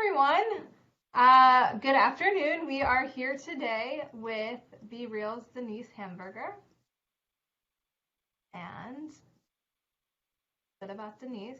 everyone. Good afternoon. We are here today with Be Real's Denise Hamburger. And a bit about Denise.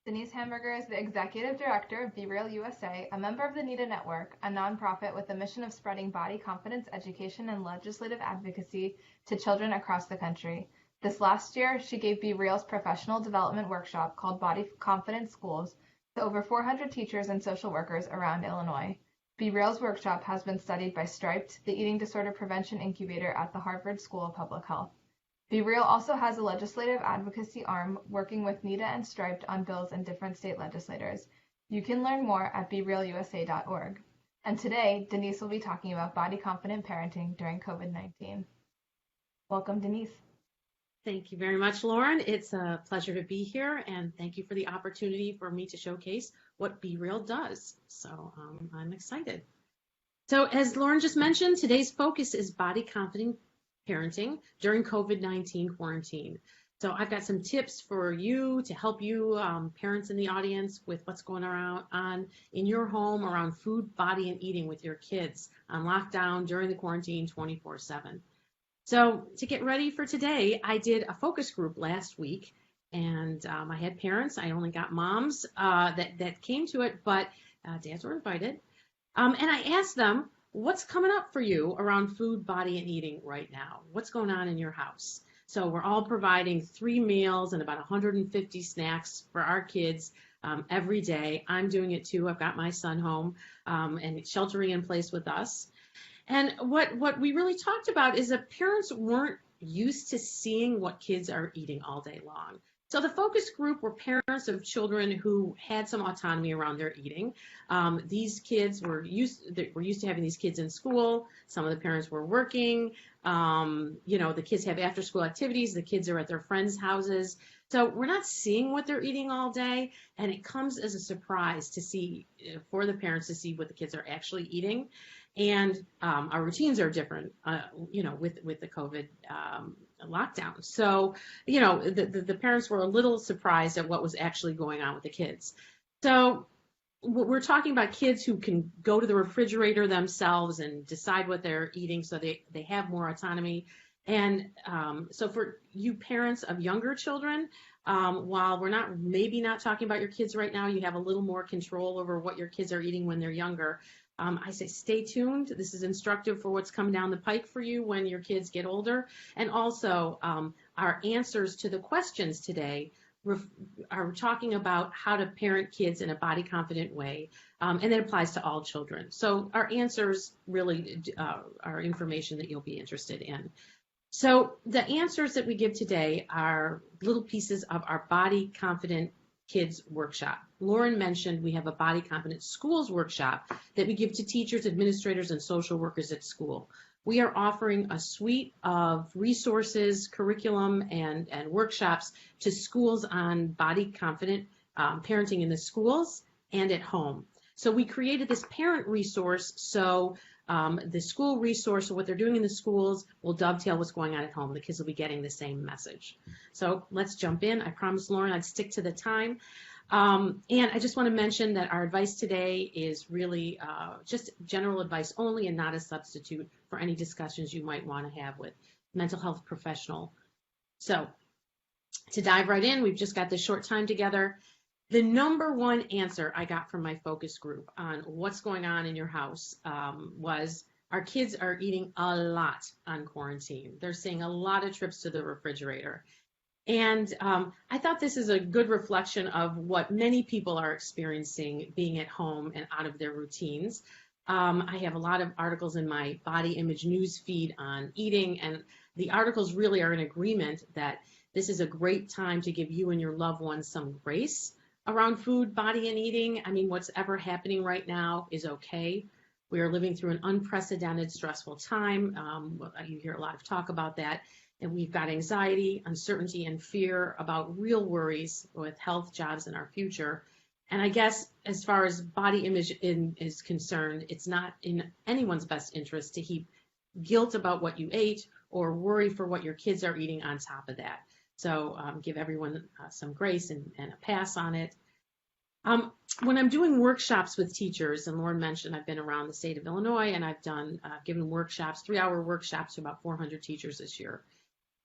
Denise Hamburger is the Executive Director of Be Real USA, a member of the NEDA Network, a nonprofit with the mission of spreading body confidence education and legislative advocacy to children across the country. This last year, she gave Be Real's professional development workshop called Body Confidence Schools to over 400 teachers and social workers around Illinois. Be Real's workshop has been studied by Striped, the eating disorder prevention incubator at the Harvard School of Public Health. Be Real also has a legislative advocacy arm working with NEDA and Striped on bills in different state legislators. You can learn more at BeRealUSA.org. And today, Denise will be talking about body confident parenting during COVID-19. Welcome, Denise. Thank you very much, Lauren. It's a pleasure to be here, and thank you for the opportunity for me to showcase what Be Real does. So I'm excited. So as Lauren just mentioned, today's focus is body confident parenting during COVID-19 quarantine. So I've got some tips for you to help you parents in the audience with what's going on in your home around food, body, and eating with your kids on lockdown during the quarantine 24/7. So to get ready for today, I did a focus group last week, and I had parents. I only got moms that came to it, but dads were invited. And I asked them, what's coming up for you around food, body, and eating right now? What's going on in your house? So we're all providing 3 meals and about 150 snacks for our kids every day. I'm doing it too. I've got my son home and sheltering in place with us. And what we really talked about is that parents weren't used to seeing what kids are eating all day long. So the focus group were parents of children who had some autonomy around their eating. These kids were used to having these kids in school. Some of the parents were working. The kids have after school activities. The kids are at their friends' houses. So we're not seeing what they're eating all day, and it comes as a surprise to see for the parents to see what the kids are actually eating. And our routines are different, with the COVID lockdown. So, the parents were a little surprised at what was actually going on with the kids. So we're talking about kids who can go to the refrigerator themselves and decide what they're eating, so they have more autonomy. And so for you parents of younger children, while we're maybe not talking about your kids right now, you have a little more control over what your kids are eating when they're younger. I say stay tuned. This is instructive for what's coming down the pike for you when your kids get older. And also our answers to the questions today are talking about how to parent kids in a body confident way. And that applies to all children. So our answers really are information that you'll be interested in. So the answers that we give today are little pieces of our body confident kids workshop. Lauren mentioned we have a body confident schools workshop that we give to teachers, administrators, and social workers at school. We are offering a suite of resources, curriculum, and workshops to schools on body confident parenting in the schools and at home. So we created this parent resource so the school resource, so what they're doing in the schools, will dovetail what's going on at home. The kids will be getting the same message. So let's jump in. I promised Lauren I'd stick to the time. And I just want to mention that our advice today is really just general advice only and not a substitute for any discussions you might want to have with mental health professional. So to dive right in, we've just got this short time together. The number one answer I got from my focus group on what's going on in your house was our kids are eating a lot on quarantine. They're seeing a lot of trips to the refrigerator. And I thought this is a good reflection of what many people are experiencing being at home and out of their routines. I have a lot of articles in my body image news feed on eating, and the articles really are in agreement that this is a great time to give you and your loved ones some grace around food, body, and eating. I mean, what's ever happening right now is okay. We are living through an unprecedented, stressful time. You hear a lot of talk about that. And we've got anxiety, uncertainty, and fear about real worries with health, jobs, and our future. And I guess as far as body image is concerned, it's not in anyone's best interest to heap guilt about what you ate or worry for what your kids are eating on top of that. So give everyone some grace and a pass on it. When I'm doing workshops with teachers, and Lauren mentioned I've been around the state of Illinois, and I've given workshops, 3-hour workshops to about 400 teachers this year.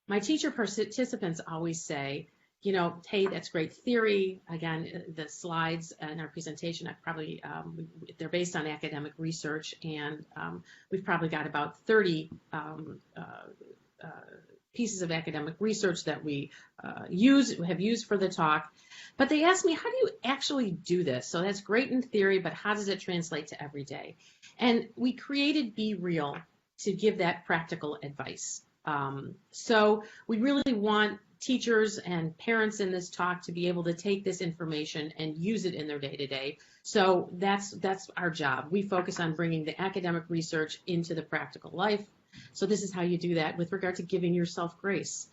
My teacher participants always say, you know, hey, that's great theory. Again, the slides in our presentation, they're based on academic research, and we've probably got about 30 pieces of academic research that we have used for the talk. But they asked me, how do you actually do this? So that's great in theory, but how does it translate to everyday? And we created Be Real to give that practical advice. So we really want teachers and parents in this talk to be able to take this information and use it in their day-to-day. So that's our job. We focus on bringing the academic research into the practical life. So this is how you do that with regard to giving yourself grace.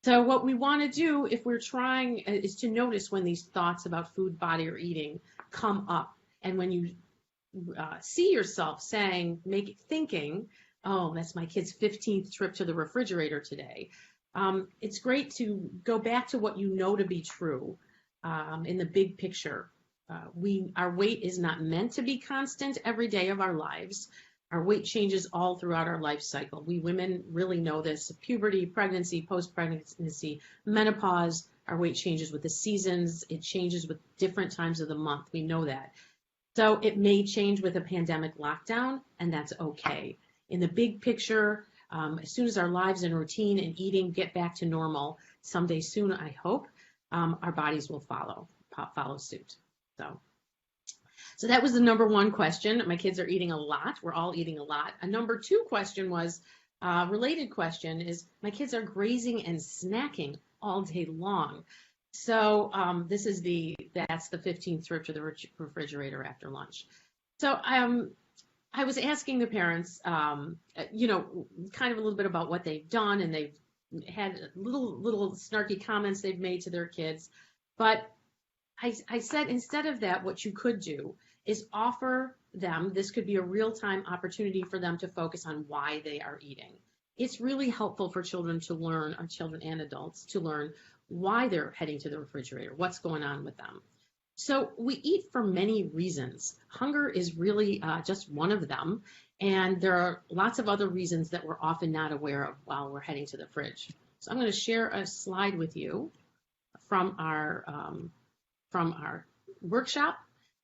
So what we want to do, if we're trying, is to notice when these thoughts about food, body, or eating come up. And when you see yourself thinking, oh, that's my kid's 15th trip to the refrigerator today. It's great to go back to what you know to be true in the big picture. Our weight is not meant to be constant every day of our lives. Our weight changes all throughout our life cycle. We women really know this. Puberty, pregnancy, post-pregnancy, menopause, our weight changes with the seasons. It changes with different times of the month. We know that. So it may change with a pandemic lockdown, and that's okay. In the big picture, as soon as our lives and routine and eating get back to normal, someday soon, I hope, our bodies will follow suit. So that was the number one question. My kids are eating a lot. We're all eating a lot. A number two question was, related question is, my kids are grazing and snacking all day long. So that's the 15th trip to the refrigerator after lunch. So I was asking the parents, you know, kind of a little bit about what they've done, and they've had little snarky comments they've made to their kids. But I said, instead of that, what you could do is offer them, this could be a real-time opportunity for them to focus on why they are eating. It's really helpful for children to learn, or children and adults to learn why they're heading to the refrigerator, what's going on with them. So we eat for many reasons. Hunger is really just one of them, and there are lots of other reasons that we're often not aware of while we're heading to the fridge. So I'm going to share a slide with you from our workshop.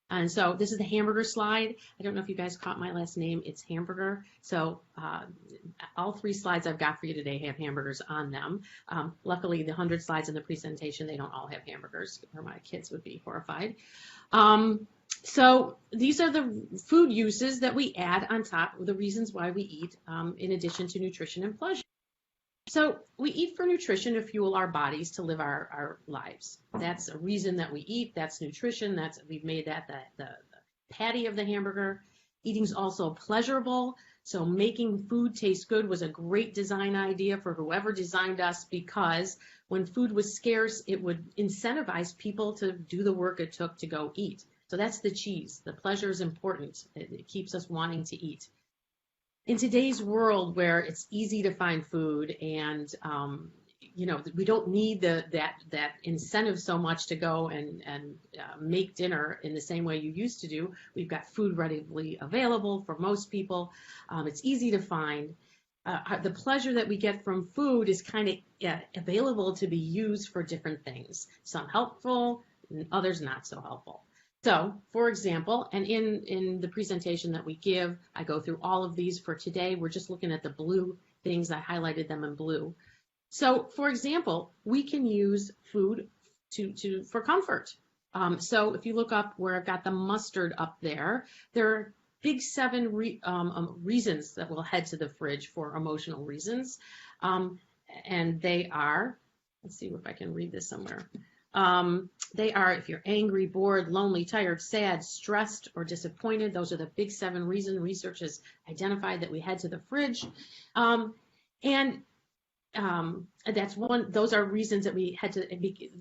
And so this is the hamburger slide. I don't know if you guys caught my last name. It's Hamburger. So all 3 slides I've got for you today have hamburgers on them. Luckily, the 100 slides in the presentation, they don't all have hamburgers, or my kids would be horrified. So these are the food uses that we add on top of the reasons why we eat, in addition to nutrition and pleasure. So we eat for nutrition to fuel our bodies to live our lives. That's a reason that we eat. That's nutrition. We've made that the patty of the hamburger. Eating is also pleasurable. So making food taste good was a great design idea for whoever designed us, because when food was scarce, it would incentivize people to do the work it took to go eat. So that's the cheese. The pleasure is important. It keeps us wanting to eat. In today's world, where it's easy to find food, and you know, we don't need that incentive so much to go and make dinner in the same way you used to do. We've got food readily available for most people. It's easy to find. The pleasure that we get from food is kind of available to be used for different things. Some helpful, and others not so helpful. So, for example, and in the presentation that we give, I go through all of these. For today, we're just looking at the blue things. I highlighted them in blue. So, for example, we can use food for comfort. So if you look up where I've got the mustard up there are big 7 reasons that will head to the fridge for emotional reasons. And they are, let's see if I can read this somewhere. They are, if you're angry, bored, lonely, tired, sad, stressed, or disappointed. Those are the big 7 reasons research has identified that we head to the fridge. That's one. Those are reasons that we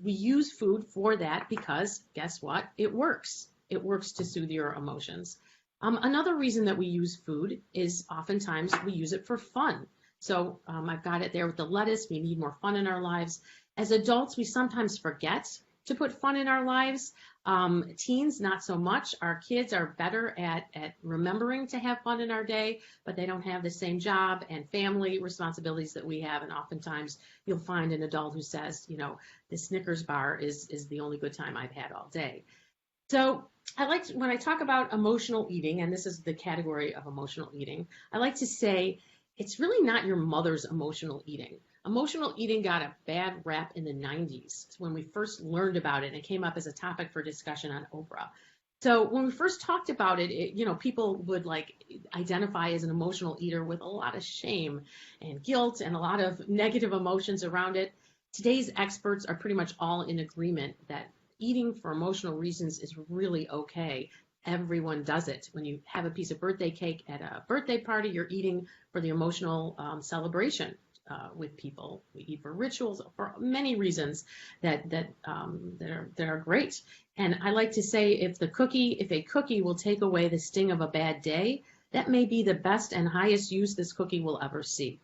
use food for that, because guess what? It works. It works to soothe your emotions. Another reason that we use food is oftentimes we use it for fun. So I've got it there with the lettuce. We need more fun in our lives. As adults, we sometimes forget to put fun in our lives. Teens, not so much. Our kids are better at remembering to have fun in our day, but they don't have the same job and family responsibilities that we have. And oftentimes you'll find an adult who says, you know, the Snickers bar is the only good time I've had all day. So when I talk about emotional eating, and this is the category of emotional eating, I like to say it's really not your mother's emotional eating. Emotional eating got a bad rap in the 90s when we first learned about it, and it came up as a topic for discussion on Oprah. So when we first talked about it, you know, people would like identify as an emotional eater with a lot of shame and guilt and a lot of negative emotions around it. Today's experts are pretty much all in agreement that eating for emotional reasons is really okay. Everyone does it. When you have a piece of birthday cake at a birthday party, you're eating for the emotional celebration with people. We eat for rituals, for many reasons that are great. And I like to say, if a cookie will take away the sting of a bad day, that may be the best and highest use this cookie will ever see.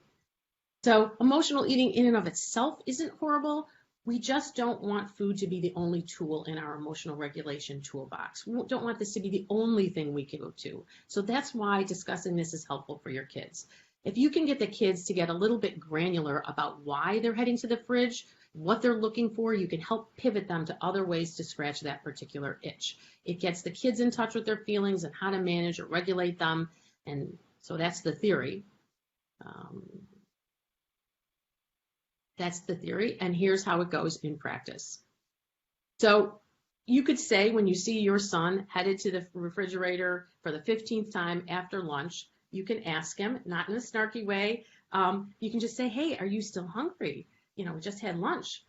So emotional eating in and of itself isn't horrible. We just don't want food to be the only tool in our emotional regulation toolbox. We don't want this to be the only thing we can go to. So that's why discussing this is helpful for your kids. If you can get the kids to get a little bit granular about why they're heading to the fridge, what they're looking for, you can help pivot them to other ways to scratch that particular itch. It gets the kids in touch with their feelings and how to manage or regulate them. And so that's the theory. That's the theory, and here's how it goes in practice. So you could say when you see your son headed to the refrigerator for the 15th time after lunch, you can ask him, not in a snarky way, you can just say, hey, are you still hungry? You know, we just had lunch.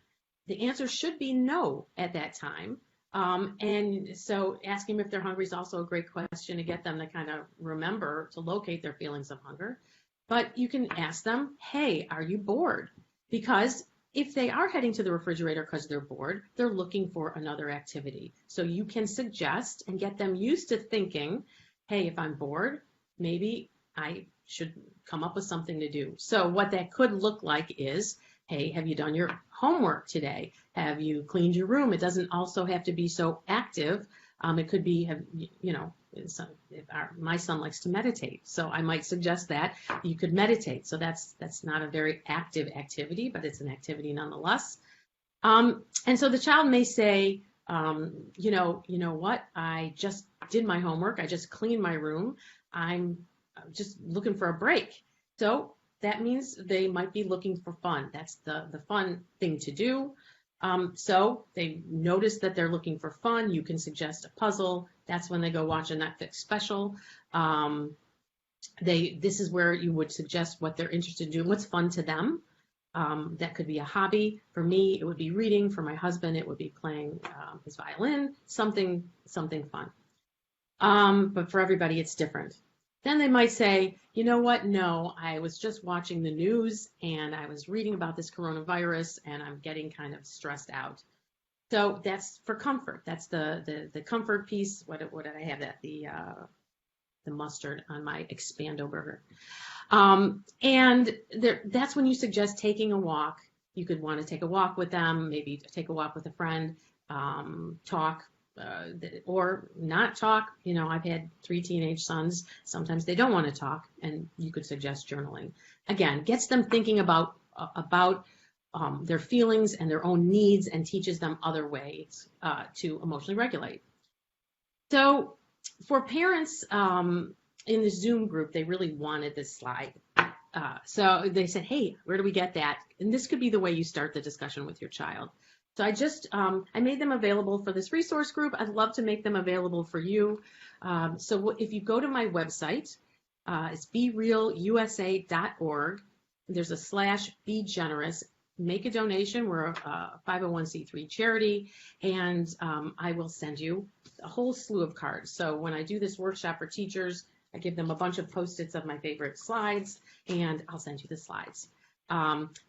The answer should be no at that time. And so asking them if they're hungry is also a great question to get them to kind of remember to locate their feelings of hunger. But you can ask them, hey, are you bored? Because if they are heading to the refrigerator because they're bored, they're looking for another activity. So you can suggest and get them used to thinking, hey, if I'm bored, maybe I should come up with something to do. So what that could look like is, hey, have you done your homework today? Have you cleaned your room? It doesn't also have to be so active. It could be, my son likes to meditate, so I might suggest that you could meditate. So that's not a very active activity, but it's an activity nonetheless. And so the child may say, you know what? I just did my homework. I just cleaned my room. I'm just looking for a break. So that means they might be looking for fun. That's the fun thing to do. So they notice that they're looking for fun. You can suggest a puzzle. That's when they go watch a Netflix special. This is where you would suggest what they're interested in doing, what's fun to them. That could be a hobby. For me, it would be reading. For my husband, it would be playing his violin, something fun. But for everybody, it's different. Then they might say, you know what? No, I was just watching the news and I was reading about this coronavirus and I'm getting kind of stressed out. So that's for comfort. That's the comfort piece. What did I have that? The mustard on my Expando burger. And that's when you suggest taking a walk. You could want to take a walk with them, maybe take a walk with a friend, talk. Or not talk. You know, I've had 3 teenage sons. Sometimes they don't want to talk, and you could suggest journaling. Again, gets them thinking about their feelings and their own needs, and teaches them other ways to emotionally regulate. So for parents in the Zoom group, they really wanted this slide. So they said, hey, where do we get that? And this could be the way you start the discussion with your child. So I made them available for this resource group. I'd love to make them available for you. So if you go to my website, it's berealusa.org. There's a /be generous. Make a donation. We're a 501c3 charity, and I will send you a whole slew of cards. So when I do this workshop for teachers, I give them a bunch of Post-its of my favorite slides, and I'll send you the slides.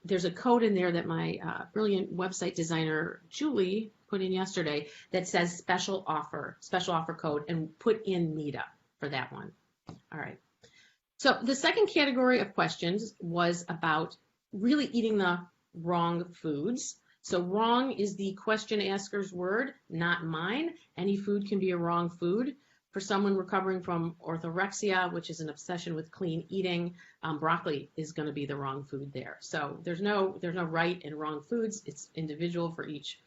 There's a code in there that my brilliant website designer, Julie, put in yesterday that says special offer code, and put in NEDA for that one. All right. So the second category of questions was about really eating the wrong foods. So wrong is the question asker's word, not mine. Any food can be a wrong food. For someone recovering from orthorexia, which is an obsession with clean eating, broccoli is going to be the wrong food there. So there's no right and wrong foods. It's individual for each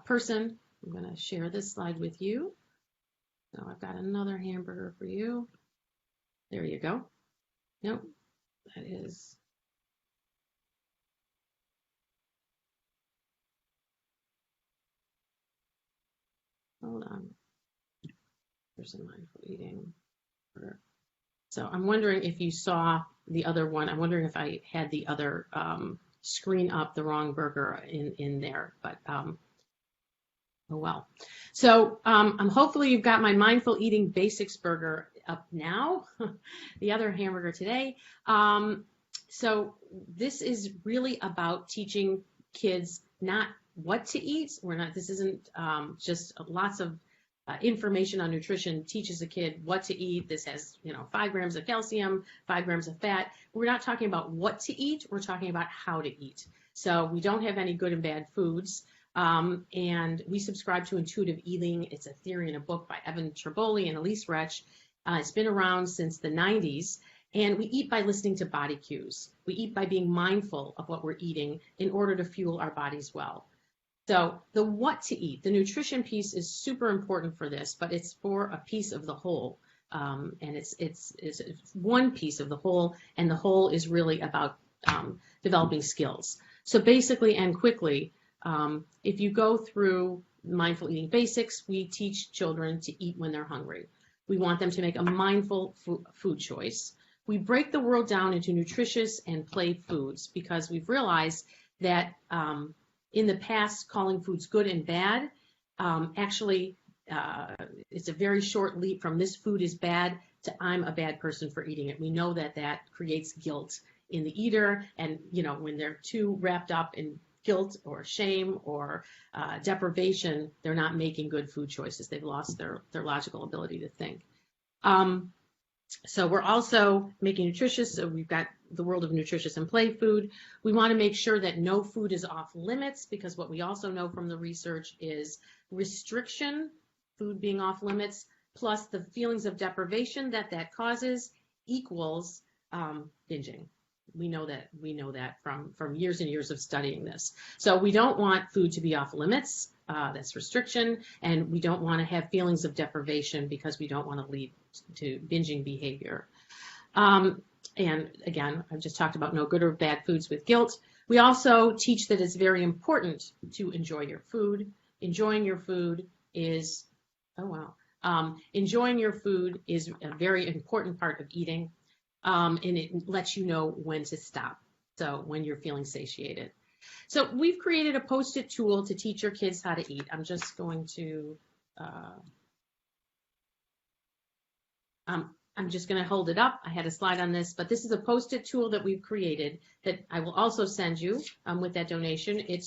person. I'm going to share this slide with you. So I've got another hamburger for you. There you go. Nope, that is. Hold on. There's a mindful eating. So I'm wondering if you saw the other one. I'm wondering if I had the other screen up, the wrong burger in there, but oh well. So hopefully you've got my mindful eating basics burger up now, the other hamburger today. So this is really about teaching kids not what to eat. This isn't just lots of information on nutrition teaches a kid what to eat. This has, 5 grams of calcium, 5 grams of fat. We're not talking about what to eat. We're talking about how to eat. So we don't have any good and bad foods. And we subscribe to intuitive eating. It's a theory in a book by Evan Triboli and Elise Retch. It's been around since the 90s. And we eat by listening to body cues. We eat by being mindful of what we're eating in order to fuel our bodies well. So the what to eat, the nutrition piece is super important for this, but it's for a piece of the whole. And it's one piece of the whole, and the whole is really about developing skills. So basically and quickly, if you go through mindful eating basics, we teach children to eat when they're hungry. We want them to make a mindful food choice. We break the world down into nutritious and play foods because we've realized that in the past, calling foods good and bad, it's a very short leap from this food is bad to I'm a bad person for eating it. We know that creates guilt in the eater, and when they're too wrapped up in guilt or shame or deprivation, they're not making good food choices. They've lost their logical ability to think. So we're also making nutritious, so we've got the world of nutritious and play food. We want to make sure that no food is off limits, because what we also know from the research is restriction, food being off limits, plus the feelings of deprivation that causes equals binging. We know that from years and years of studying this. So we don't want food to be off limits, that's restriction, and we don't want to have feelings of deprivation because we don't want to lead to binging behavior. And again, I've just talked about no good or bad foods with guilt. We also teach that it's very important to enjoy your food. Enjoying your food is, enjoying your food is a very important part of eating. And it lets you know when to stop, so when you're feeling satiated. So we've created a post-it tool to teach your kids how to eat. I'm just going to hold it up. I had a slide on this, but this is a post-it tool that we've created that I will also send you with that donation. It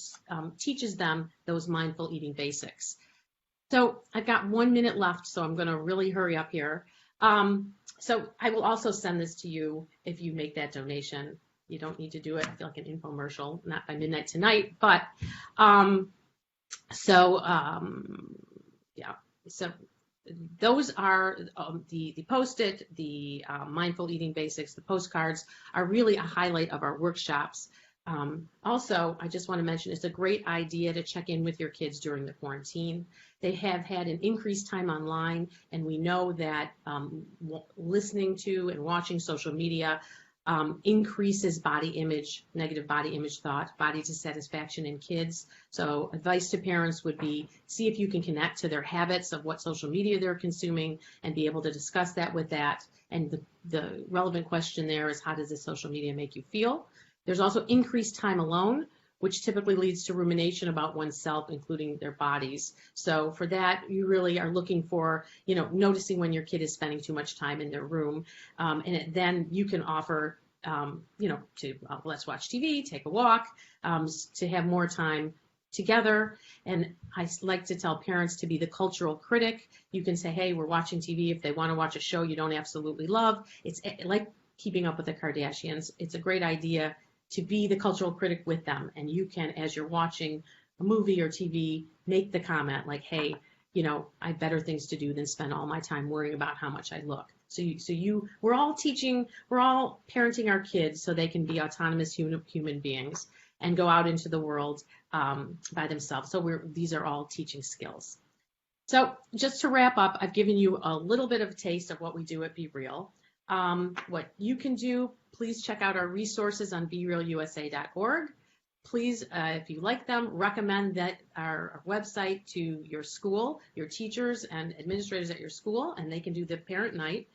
teaches them those mindful eating basics. So I've got 1 minute left, so I'm going to really hurry up here. So I will also send this to you if you make that donation. You don't need to do it. I feel like an infomercial, not by midnight tonight, but so those are the post-it, the mindful eating basics, the postcards are really a highlight of our workshops. Also, I just want to mention it's a great idea to check in with your kids during the quarantine. They have had an increased time online, and we know that listening to and watching social media increases body image, negative body image thought, body dissatisfaction in kids. So advice to parents would be, see if you can connect to their habits of what social media they're consuming and be able to discuss that with that. And the relevant question there is, how does this social media make you feel? There's also increased time alone, which typically leads to rumination about oneself, including their bodies. So for that, you really are looking for, noticing when your kid is spending too much time in their room. Then you can offer, let's watch TV, take a walk, to have more time together. And I like to tell parents to be the cultural critic. You can say, hey, we're watching TV. If they want to watch a show you don't absolutely love, it's like Keeping Up with the Kardashians. It's a great idea to be the cultural critic with them, and you can, as you're watching, a movie or TV, make the comment like, hey, you know, I have better things to do than spend all my time worrying about how much I look. We're all parenting our kids so they can be autonomous human beings and go out into the world by themselves. So these are all teaching skills. So just to wrap up, I've given you a little bit of a taste of what we do at Be Real. What you can do, please check out our resources on BeRealUSA.org. Please, if you like them, recommend that our website to your school, your teachers and administrators at your school, and they can do the parent night.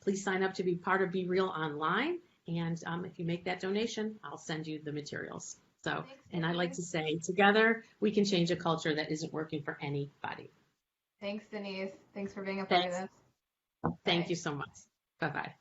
Please sign up to be part of Be Real online, and if you make that donation, I'll send you the materials. So, and I like to say, together we can change a culture that isn't working for anybody. Thanks, Denise. Thanks for being a part of this. Thank you so much. Bye-bye.